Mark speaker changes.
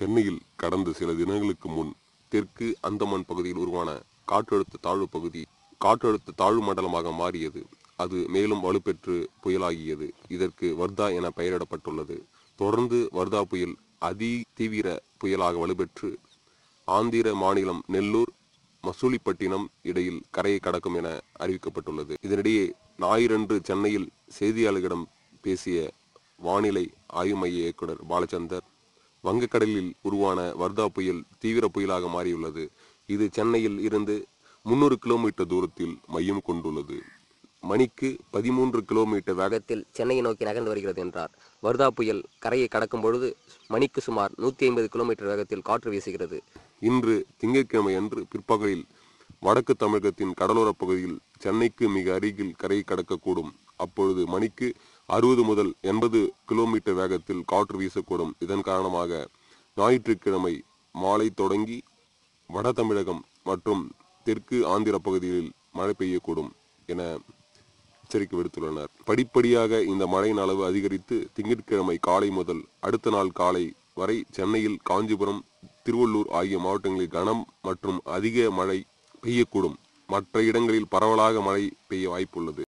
Speaker 1: சென்னையில் கடந்த சில தினங்களுக்கு முன் தெற்கு அந்தமான் பகுதியில் உருவான காற்றழுத்த தாழ்வு பகுதி காற்றழுத்த தாழ்வு மண்டலமாக மாறியது. அது மேலும் வலுப்பெற்று புயலாகியது. இதற்கு வர்தா என பெயரிடப்பட்டுள்ளது. தொடர்ந்து வர்தா புயல் அதி தீவிர புயலாக வலுப்பெற்று ஆந்திர மாநிலம் நெல்லூர் மசூலிப்பட்டினம் இடையில் கரையை கடக்கும் என அறிவிக்கப்பட்டுள்ளது. இதனிடையே ஞாயிறன்று சென்னையில் செய்தியாளர்களிடம் பேசிய வானிலை ஆய்வு மைய இயக்குனர் பாலச்சந்தர், வங்கக்கடலில் உருவான வர்தா புயல் தீவிர புயலாக மாறியுள்ளது. இது சென்னையில் இருந்து 300 கிலோமீட்டர் தூரத்தில் மையம் கொண்டுள்ளது. மணிக்கு 13 கிலோமீட்டர் வேகத்தில் சென்னையை நோக்கி நகர்ந்து வருகிறது என்றார். வர்தா புயல் கரையை கடக்கும் பொழுது மணிக்கு சுமார் 150 கிலோமீட்டர் வேகத்தில் காற்று வீசுகிறது. இன்று திங்கட்கிழமை அன்று பிற்பகலில் வடக்கு தமிழகத்தின் கடலோர பகுதியில் சென்னைக்கு மிக அருகில் கரையை கடக்கக்கூடும். அப்பொழுது மணிக்கு 60 முதல் 80 கிலோமீட்டர் வேகத்தில் காற்று வீசக்கூடும். இதன் காரணமாக ஞாயிற்றுக்கிழமை மாலை தொடங்கி வட தமிழகம் மற்றும் தெற்கு ஆந்திர பகுதிகளில் மழை பெய்யக்கூடும் என எச்சரிக்கை விடுத்துள்ளனர். படிப்படியாக இந்த மழையின் அளவு அதிகரித்து திங்கட்கிழமை காலை முதல் அடுத்த நாள் காலை வரை சென்னையில், காஞ்சிபுரம், திருவள்ளூர் ஆகிய மாவட்டங்களில் கனம் மற்றும் அதிக மழை பெய்யக்கூடும். மற்ற இடங்களில் பரவலாக மழை பெய்ய வாய்ப்புள்ளது.